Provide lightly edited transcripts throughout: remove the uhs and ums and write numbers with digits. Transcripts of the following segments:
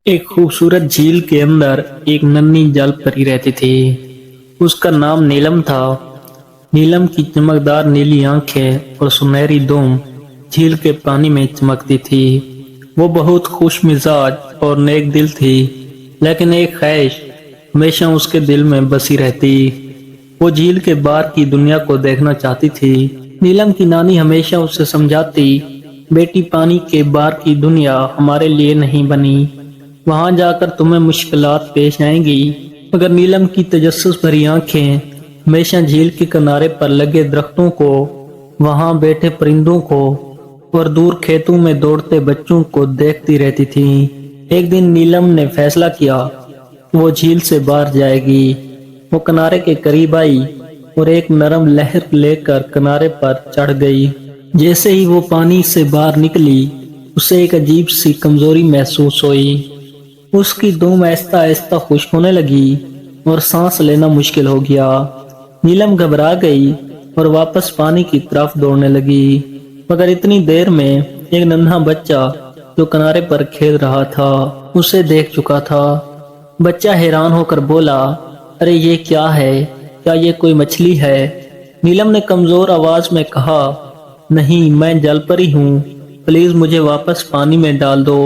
एक खूबसूरत झील के अंदर एक नन्ही जल परी रहती थी। उसका नाम नीलम था। नीलम की चमकदार नीली आंखें और सुनहरी दुम झील के पानी में चमकती थी। वो बहुत खुश मिजाज और नेक दिल थी, लेकिन एक ख्वाहिश हमेशा उसके दिल में बसी रहती। वो झील के बाहर की दुनिया को देखना चाहती थी। नीलम की नानी हमेशा उसे समझाती, बेटी पानी के बाहर की दुनिया हमारे लिए नहीं बनी, वहां जाकर तुम्हें मुश्किलात पेश आएंगी। मगर नीलम की तजस्सुस भरी आंखें हमेशा झील के किनारे पर लगे दरख्तों को, वहां बैठे परिंदों को और दूर खेतों में दौड़ते बच्चों को देखती रहती थी। एक दिन नीलम ने फैसला किया, वो झील से बाहर जाएगी। वो किनारे के करीब आई और एक नरम लहर लेकर किनारे पर चढ़ गई। जैसे ही वो पानी से बाहर निकली, उसे एक अजीब सी कमजोरी महसूस हुई। उसकी दुम आहिस्ता आहिस्ता खुश्क होने लगी और सांस लेना मुश्किल हो गया। नीलम घबरा गई और वापस पानी की तरफ दौड़ने लगी। मगर इतनी देर में एक नन्हा बच्चा जो किनारे पर खेल रहा था, उसे देख चुका था। बच्चा हैरान होकर बोला, अरे ये क्या है? क्या ये कोई मछली है? नीलम ने कमजोर आवाज में कहा, नहीं, मैं जल परी हूँ। प्लीज मुझे वापस पानी में डाल दो,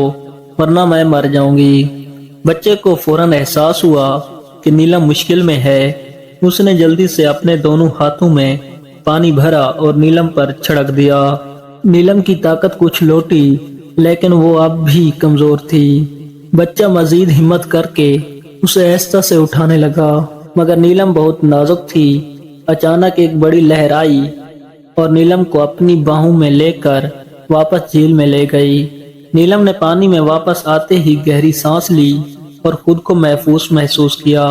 वरना मैं मर जाऊंगी। बच्चे को फौरन एहसास हुआ कि नीलम मुश्किल में है। उसने जल्दी से अपने दोनों हाथों में पानी भरा और नीलम पर छिड़क दिया। नीलम की ताकत कुछ लौटी, लेकिन वो अब भी कमजोर थी। बच्चा मजीद हिम्मत करके उसे आहिस्ता से उठाने लगा, मगर नीलम बहुत नाजुक थी। अचानक एक बड़ी लहर आई और नीलम को अपनी बाहों में लेकर वापस झील में ले गई। नीलम ने पानी में वापस आते ही गहरी सांस ली और खुद को महफूज महसूस किया।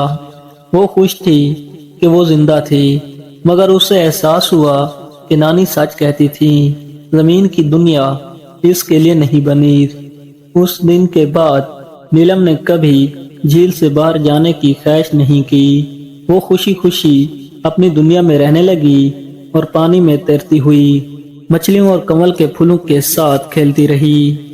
वो खुश थी कि वो जिंदा थी, मगर उसे एहसास हुआ कि नानी सच कहती थी, जमीन की दुनिया इसके लिए नहीं बनी। उस दिन के बाद नीलम ने कभी झील से बाहर जाने की ख्वाहिश नहीं की। वो खुशी खुशी अपनी दुनिया में रहने लगी और पानी में तैरती हुई मछलियों और कमल के फूलों के साथ खेलती रही।